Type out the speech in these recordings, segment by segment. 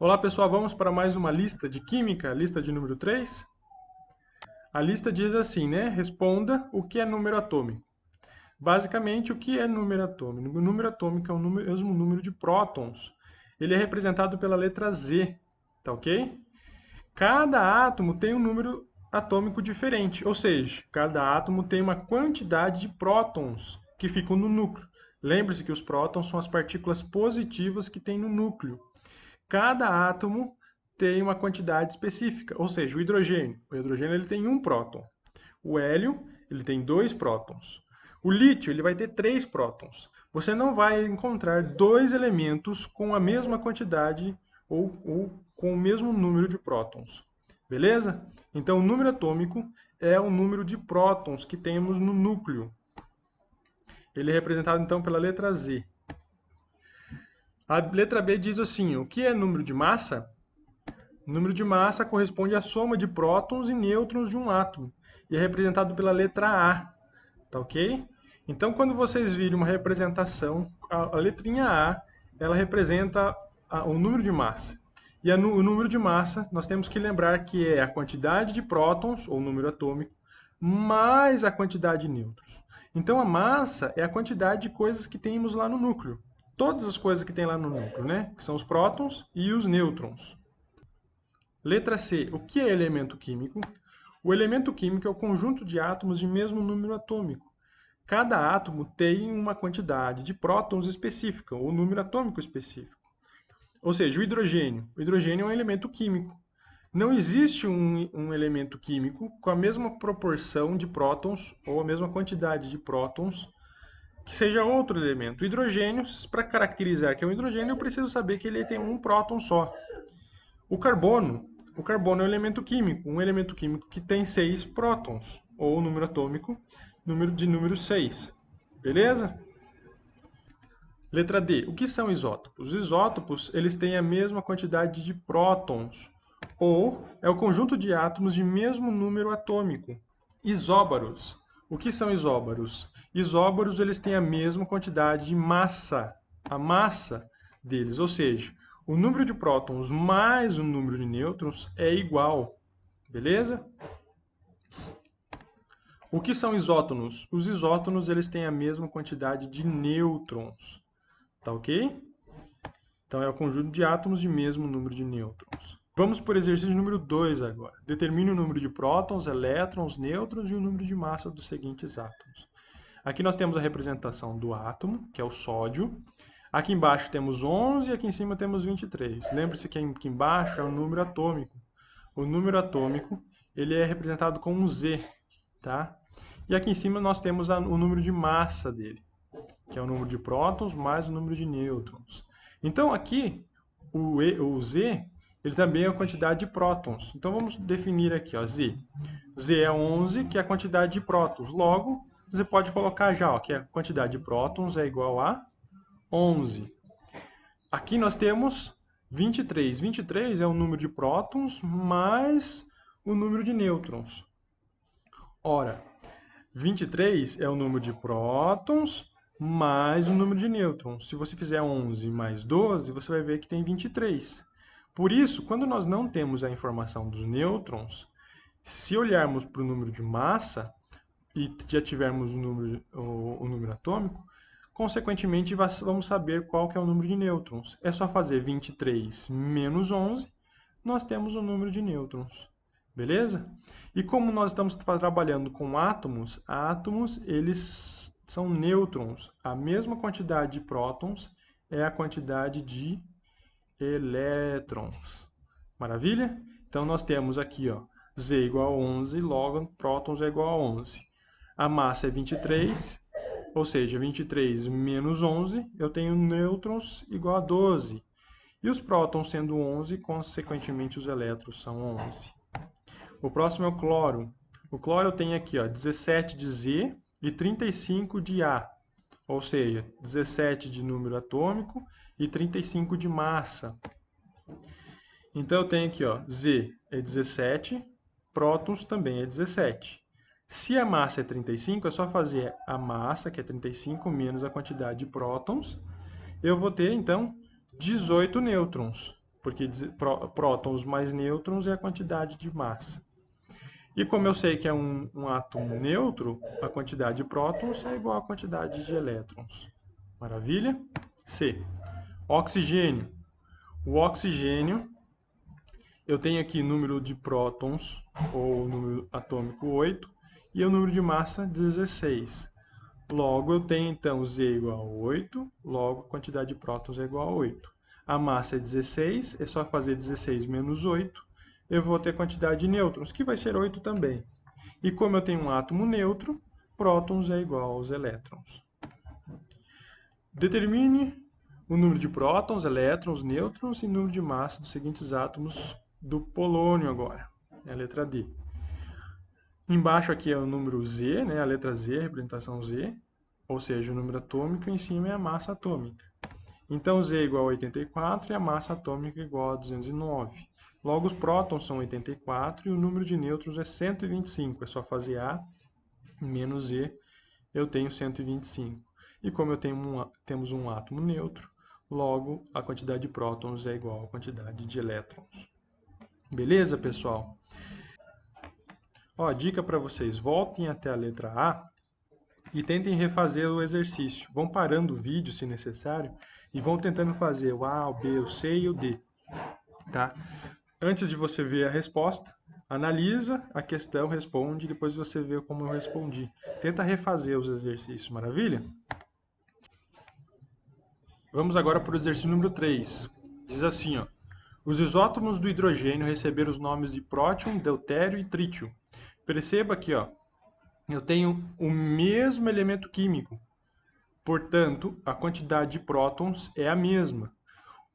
Olá pessoal, vamos para mais uma lista de química, lista de número 3. A lista diz assim, né? Responda o que é número atômico. Basicamente, o que é número atômico? O número atômico é o mesmo número de prótons. Ele é representado pela letra Z, tá ok? Cada átomo tem um número atômico diferente, ou seja, cada átomo tem uma quantidade de prótons que ficam no núcleo. Lembre-se que os prótons são as partículas positivas que tem no núcleo. Cada átomo tem uma quantidade específica, ou seja, o hidrogênio ele tem um próton. O hélio ele tem 2 prótons. O lítio ele vai ter 3 prótons. Você não vai encontrar dois elementos com a mesma quantidade ou com o mesmo número de prótons. Beleza? Então, o número atômico é o número de prótons que temos no núcleo. Ele é representado, então, pela letra Z. A letra B diz assim, o que é número de massa? O número de massa corresponde à soma de prótons e nêutrons de um átomo e é representado pela letra A, tá ok? Então, quando vocês virem uma representação, a letrinha A, ela representa o número de massa. E o número de massa, nós temos que lembrar que é a quantidade de prótons, ou número atômico, mais a quantidade de nêutrons. Então, a massa é a quantidade de coisas que temos lá no núcleo. Todas as coisas que tem lá no núcleo, né? Que são os prótons e os nêutrons. Letra C. O que é elemento químico? O elemento químico é o conjunto de átomos de mesmo número atômico. Cada átomo tem uma quantidade de prótons específica, ou número atômico específico. Ou seja, o hidrogênio. O hidrogênio é um elemento químico. Não existe um elemento químico com a mesma proporção de prótons, ou a mesma quantidade de prótons, que seja outro elemento. O hidrogênio, para caracterizar que é um hidrogênio, eu preciso saber que ele tem um próton só. O carbono é um elemento químico que tem 6 prótons, ou número atômico, número 6. Beleza? Letra D. O que são isótopos? Os isótopos eles têm a mesma quantidade de prótons, ou é o conjunto de átomos de mesmo número atômico. Isóbaros. O que são isóbaros? Isóbaros eles têm a mesma quantidade de massa, a massa deles, ou seja, o número de prótons mais o número de nêutrons é igual, beleza? O que são isótonos? Os isótonos eles têm a mesma quantidade de nêutrons, tá ok? Então é o conjunto de átomos de mesmo número de nêutrons. Vamos por exercício número 2 agora. Determine o número de prótons, elétrons, nêutrons e o número de massa dos seguintes átomos. Aqui nós temos a representação do átomo, que é o sódio. Aqui embaixo temos 11 e aqui em cima temos 23. Lembre-se que aqui embaixo é o número atômico. O número atômico ele é representado com um Z, tá? E aqui em cima nós temos o número de massa dele, que é o número de prótons mais o número de nêutrons. Então aqui o Z ele também é a quantidade de prótons. Então vamos definir aqui, ó, Z. Z é 11, que é a quantidade de prótons. Logo, você pode colocar já, ó, que a quantidade de prótons é igual a 11. Aqui nós temos 23. 23 é o número de prótons mais o número de nêutrons. Ora, 23 é o número de prótons mais o número de nêutrons. Se você fizer 11 mais 12, você vai ver que tem 23. Por isso, quando nós não temos a informação dos nêutrons, se olharmos para o número de massa e já tivermos o número atômico, consequentemente vamos saber qual que é o número de nêutrons. É só fazer 23 menos 11, nós temos o número de nêutrons. Beleza? E como nós estamos trabalhando com átomos, eles são nêutrons. A mesma quantidade de prótons é a quantidade de elétrons. Maravilha? Então nós temos aqui, ó, Z igual a 11, logo prótons é igual a 11. A massa é 23, ou seja, 23 menos 11, eu tenho nêutrons igual a 12. E os prótons sendo 11, consequentemente os elétrons são 11. O próximo é o cloro. O cloro eu tenho aqui, ó, 17 de Z e 35 de A. Ou seja, 17 de número atômico e 35 de massa. Então eu tenho aqui, ó, Z é 17, prótons também é 17. Se a massa é 35, é só fazer a massa, que é 35, menos a quantidade de prótons. Eu vou ter, então, 18 nêutrons. porque prótons mais nêutrons é a quantidade de massa. E como eu sei que é um átomo neutro, a quantidade de prótons é igual à quantidade de elétrons. Maravilha? C. Oxigênio. O oxigênio, eu tenho aqui número de prótons, ou número atômico 8, e o número de massa 16. Logo, eu tenho então Z igual a 8, logo a quantidade de prótons é igual a 8. A massa é 16, é só fazer 16 menos 8, eu vou ter a quantidade de nêutrons, que vai ser 8 também. E como eu tenho um átomo neutro, prótons é igual aos elétrons. Determine o número de prótons, elétrons, nêutrons e número de massa dos seguintes átomos do polônio agora. É a letra D. Embaixo aqui é o número Z, né? A letra Z, a representação Z, ou seja, o número atômico, em cima é a massa atômica. Então Z é igual a 84 e a massa atômica é igual a 209. Logo, os prótons são 84 e o número de nêutrons é 125. É só fazer A menos Z, eu tenho 125. E como temos um átomo neutro, logo a quantidade de prótons é igual à quantidade de elétrons. Beleza, pessoal? Ó, dica para vocês, voltem até a letra A e tentem refazer o exercício. Vão parando o vídeo, se necessário, e vão tentando fazer o A, o B, o C e o D. Tá? Antes de você ver a resposta, analisa a questão, responde, depois você vê como eu respondi. Tenta refazer os exercícios, maravilha? Vamos agora para o exercício número 3. Diz assim, ó, os isótopos do hidrogênio receberam os nomes de prótion, deutério e trítio. Perceba aqui, ó, eu tenho o mesmo elemento químico, portanto, a quantidade de prótons é a mesma.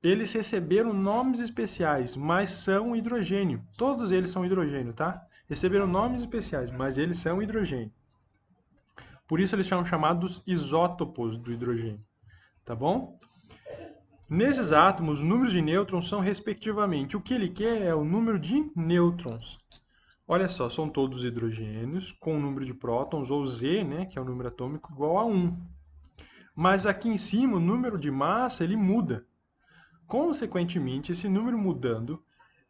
Eles receberam nomes especiais, mas são hidrogênio. Todos eles são hidrogênio, tá? Receberam nomes especiais, mas eles são hidrogênio. Por isso eles são chamados isótopos do hidrogênio, tá bom? Nesses átomos, os números de nêutrons são respectivamente. O que ele quer é o número de nêutrons. Olha só, são todos hidrogênios com o número de prótons, ou Z, né, que é o número atômico, igual a 1. Mas aqui em cima, o número de massa, ele muda. Consequentemente, esse número mudando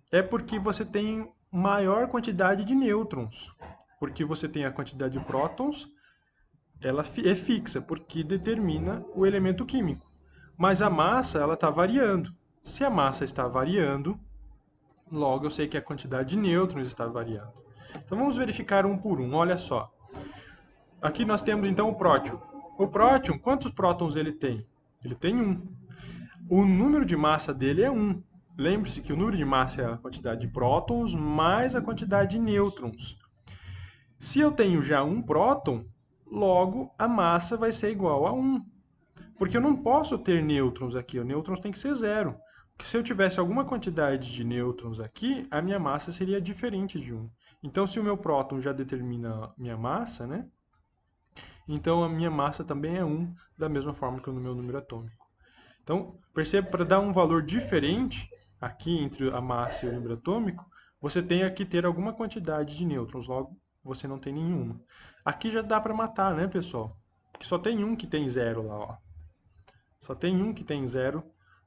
é porque você tem maior quantidade de nêutrons. Porque você tem a quantidade de prótons, ela é fixa, porque determina o elemento químico. Mas a massa, ela está variando. Se a massa está variando, logo eu sei que a quantidade de nêutrons está variando. Então vamos verificar um por um, olha só. Aqui nós temos então o prótion. O prótion, quantos prótons ele tem? Ele tem 1. O número de massa dele é 1. Lembre-se que o número de massa é a quantidade de prótons mais a quantidade de nêutrons. Se eu tenho já um próton, logo a massa vai ser igual a 1. Porque eu não posso ter nêutrons aqui, o nêutrons tem que ser 0. Porque se eu tivesse alguma quantidade de nêutrons aqui, a minha massa seria diferente de 1. Então, se o meu próton já determina a minha massa, né? Então a minha massa também é 1, da mesma forma que o meu número atômico. Então, perceba, para dar um valor diferente aqui entre a massa e o número atômico, você tem que ter alguma quantidade de nêutrons, logo você não tem nenhuma. Aqui já dá para matar, né, pessoal? Porque só tem um que tem 0 lá, ó. Só tem um que tem 0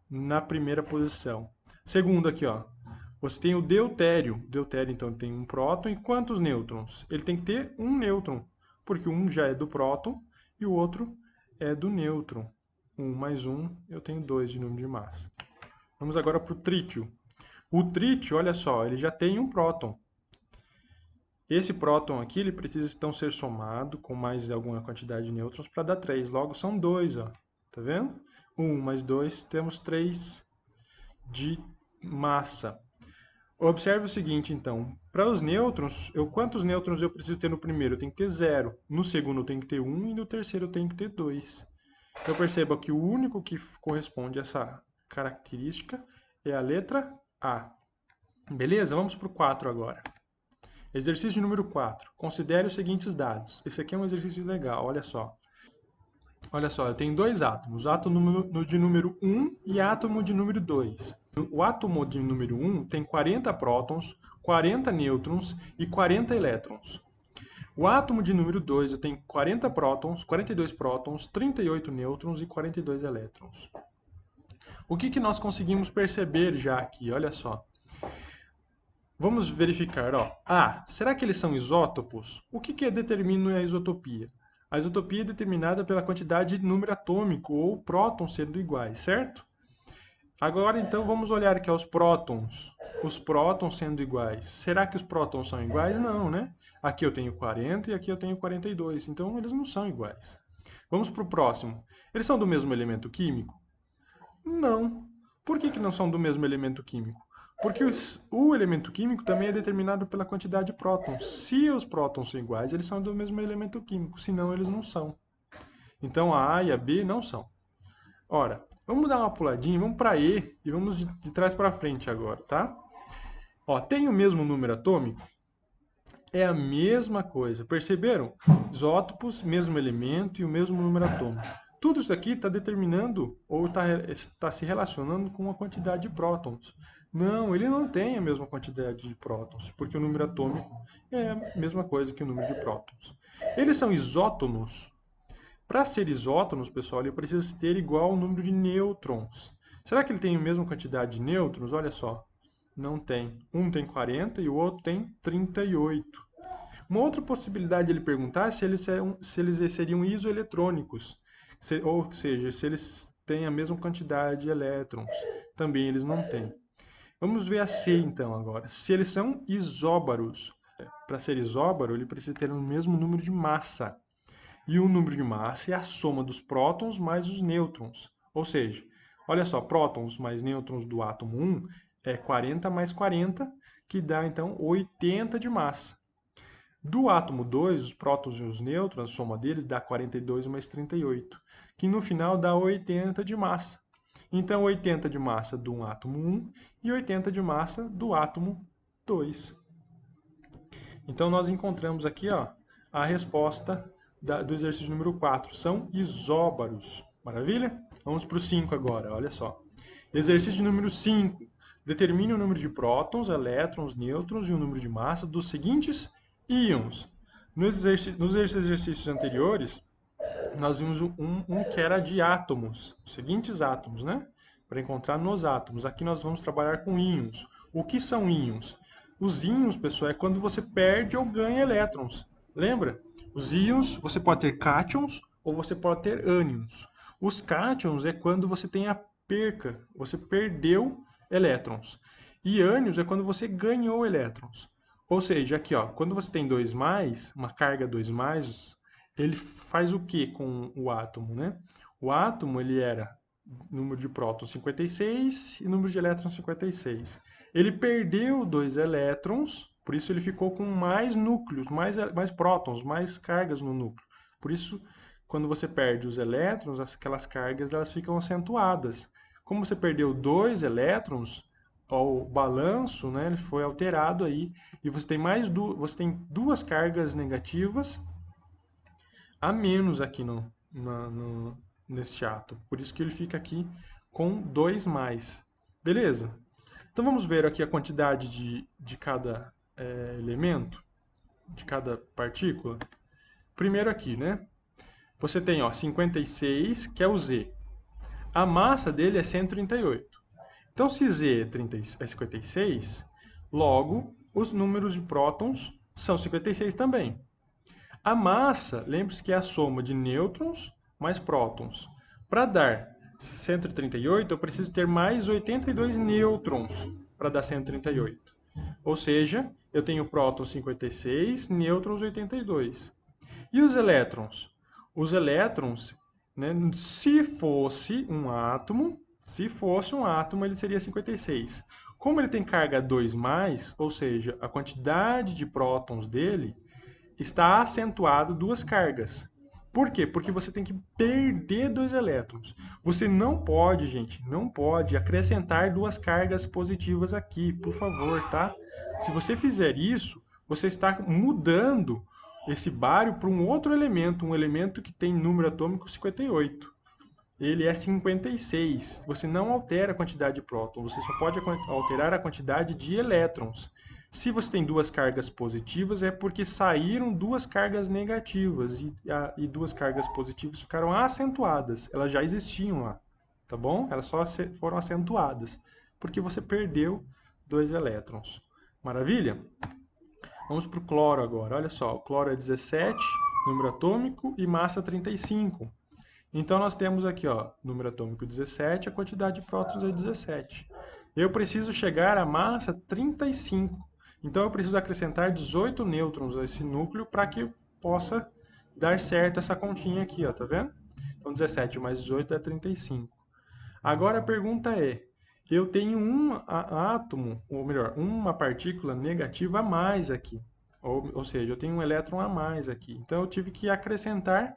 na primeira posição. Segundo aqui, ó, você tem o deutério. O deutério, então, tem um próton e quantos nêutrons? Ele tem que ter um nêutron, porque um já é do próton e o outro é do nêutron. 1 mais 1, eu tenho 2 de número de massa. Vamos agora para o trítio. O trítio, olha só, ele já tem um próton. Esse próton aqui, ele precisa então ser somado com mais alguma quantidade de nêutrons para dar 3. Logo, são 2, ó. Tá vendo? 1 mais 2, temos 3 de massa. Observe o seguinte, então. Para os nêutrons, quantos nêutrons eu preciso ter no primeiro? Eu tenho que ter 0. No segundo, eu tenho que ter 1 e no terceiro, eu tenho que ter 2. Então, perceba que o único que corresponde a essa característica é a letra A. Beleza? Vamos para o 4 agora. Exercício número 4. Considere os seguintes dados. Esse aqui é um exercício legal, olha só. Olha só, eu tenho dois átomos, átomo de número 1 e átomo de número 2. O átomo de número 1 tem 40 prótons, 40 nêutrons e 40 elétrons. O átomo de número 2 tem 40 prótons, 42 prótons, 38 nêutrons e 42 elétrons. O que nós conseguimos perceber já aqui? Olha só. Vamos verificar, ó. Será que eles são isótopos? O que determina a isotopia? A isotopia é determinada pela quantidade de número atômico ou prótons sendo iguais, certo? Agora, então, vamos olhar aqui aos prótons. Os prótons sendo iguais. Será que os prótons são iguais? Não, né? Aqui eu tenho 40 e aqui eu tenho 42. Então, eles não são iguais. Vamos para o próximo. Eles são do mesmo elemento químico? Não. Por que não são do mesmo elemento químico? Porque o elemento químico também é determinado pela quantidade de prótons. Se os prótons são iguais, eles são do mesmo elemento químico. Senão, eles não são. Então, a A e a B não são. Ora, vamos dar uma puladinha, vamos para E e vamos de trás para frente agora, tá? Ó, tem o mesmo número atômico? É a mesma coisa, perceberam? Isótopos, mesmo elemento e o mesmo número atômico. Tudo isso aqui está determinando ou está se relacionando com a quantidade de prótons. Não, ele não tem a mesma quantidade de prótons, porque o número atômico é a mesma coisa que o número de prótons. Eles são isótonos. Para ser isótonos, pessoal, ele precisa ter igual ao número de nêutrons. Será que ele tem a mesma quantidade de nêutrons? Olha só, não tem. Um tem 40 e o outro tem 38. Uma outra possibilidade de ele perguntar é se eles seriam isoeletrônicos, ou seja, se eles têm a mesma quantidade de elétrons. Também eles não têm. Vamos ver a C então agora. Se eles são isóbaros. Para ser isóbaro, ele precisa ter o mesmo número de massa. E o número de massa é a soma dos prótons mais os nêutrons. Ou seja, olha só, prótons mais nêutrons do átomo 1 é 40 mais 40, que dá então 80 de massa. Do átomo 2, os prótons e os nêutrons, a soma deles dá 42 mais 38, que no final dá 80 de massa. Então, 80 de massa do átomo 1 e 80 de massa do átomo 2. Então, nós encontramos aqui a resposta do exercício número 4. São isóbaros. Maravilha? Vamos para o 5 agora, olha só. Exercício número 5. Determine o número de prótons, elétrons, nêutrons e o número de massa dos seguintes íons. Nos exercícios anteriores, nós vimos um que era de átomos, os seguintes átomos, né? Para encontrar nos átomos. Aqui nós vamos trabalhar com íons. O que são íons? Os íons, pessoal, é quando você perde ou ganha elétrons. Lembra? Os íons, você pode ter cátions ou você pode ter ânions. Os cátions é quando você tem a perca, você perdeu elétrons. E ânions é quando você ganhou elétrons. Ou seja, aqui, quando você tem 2+, uma carga 2+, ele faz o que com o átomo, né? O átomo, ele era número de prótons 56 e número de elétrons 56. Ele perdeu 2 elétrons, por isso ele ficou com mais núcleos, mais prótons, mais cargas no núcleo. Por isso, quando você perde os elétrons, aquelas cargas elas ficam acentuadas. Como você perdeu 2 elétrons, o balanço, né, ele foi alterado aí, e você tem duas cargas negativas a menos aqui neste átomo. Por isso que ele fica aqui com 2+. Beleza? Então vamos ver aqui a quantidade de cada elemento, de cada partícula. Primeiro aqui, né? Você tem 56, que é o Z. A massa dele é 138. Então, se Z é 56, logo os números de prótons são 56 também. A massa, lembre-se que é a soma de nêutrons mais prótons. Para dar 138, eu preciso ter mais 82 nêutrons para dar 138. Ou seja, eu tenho prótons 56, nêutrons 82. E os elétrons? Os elétrons, né, se fosse um átomo, ele seria 56. Como ele tem carga 2+, ou seja, a quantidade de prótons dele está acentuado 2 cargas. Por quê? Porque você tem que perder 2 elétrons. Você não pode, gente, não pode acrescentar 2 cargas positivas aqui, por favor, tá? Se você fizer isso, você está mudando esse bário para um outro elemento, um elemento que tem número atômico 58. Ele é 56. Você não altera a quantidade de prótons, você só pode alterar a quantidade de elétrons. Se você tem 2 cargas positivas, é porque saíram 2 cargas negativas e 2 cargas positivas ficaram acentuadas. Elas já existiam lá. tá bom? Elas só foram acentuadas, porque você perdeu 2 elétrons. Maravilha? Vamos para o cloro agora. Olha só, o cloro é 17, número atômico, e massa 35. Então, nós temos aqui, ó, número atômico 17, a quantidade de prótons é 17. Eu preciso chegar à massa 35. Então, eu preciso acrescentar 18 nêutrons a esse núcleo para que possa dar certo essa continha aqui, ó, tá vendo? Então, 17 mais 18 dá 35. Agora, a pergunta é, eu tenho um átomo, ou melhor, uma partícula negativa a mais aqui. Ou seja, eu tenho um elétron a mais aqui. Então, eu tive que acrescentar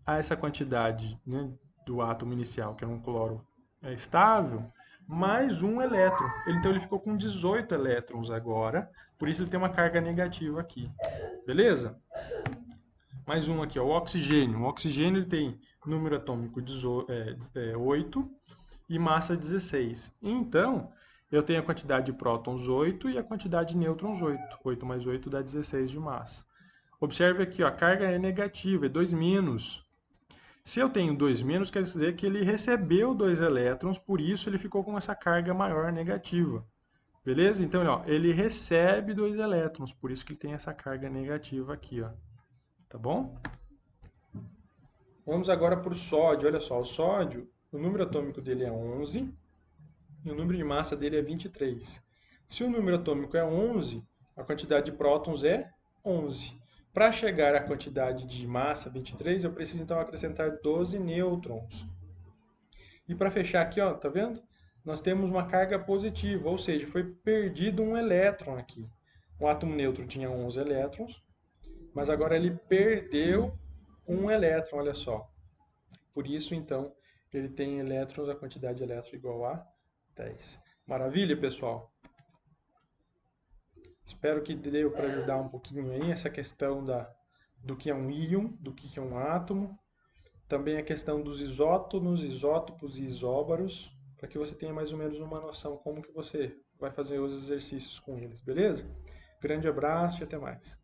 a essa quantidade, né, do átomo inicial, que é um cloro estável, mais um elétron. Então ele ficou com 18 elétrons agora, por isso ele tem uma carga negativa aqui. Beleza? Mais um aqui, ó, o oxigênio. O oxigênio ele tem número atômico 8 e massa 16. Então, eu tenho a quantidade de prótons 8 e a quantidade de nêutrons 8. 8 mais 8 dá 16 de massa. Observe aqui, ó, a carga é negativa, é 2-. Se eu tenho 2-, quer dizer que ele recebeu 2 elétrons, por isso ele ficou com essa carga maior negativa. Beleza? Então, ó, ele recebe 2 elétrons, por isso que ele tem essa carga negativa aqui, ó. Tá bom? Vamos agora para o sódio. Olha só, o sódio, o número atômico dele é 11 e o número de massa dele é 23. Se o número atômico é 11, a quantidade de prótons é 11. Para chegar à quantidade de massa 23, eu preciso então acrescentar 12 nêutrons. E para fechar aqui, ó, tá vendo? Nós temos uma carga positiva, ou seja, foi perdido um elétron aqui. O átomo neutro tinha 11 elétrons, mas agora ele perdeu um elétron, olha só. Por isso, então, ele tem elétrons, a quantidade de elétrons igual a 10. Maravilha, pessoal? Espero que deu para ajudar um pouquinho aí essa questão do que é um íon, do que é um átomo. Também a questão dos isótonos, isótopos e isóbaros, para que você tenha mais ou menos uma noção como que você vai fazer os exercícios com eles, beleza? Grande abraço e até mais.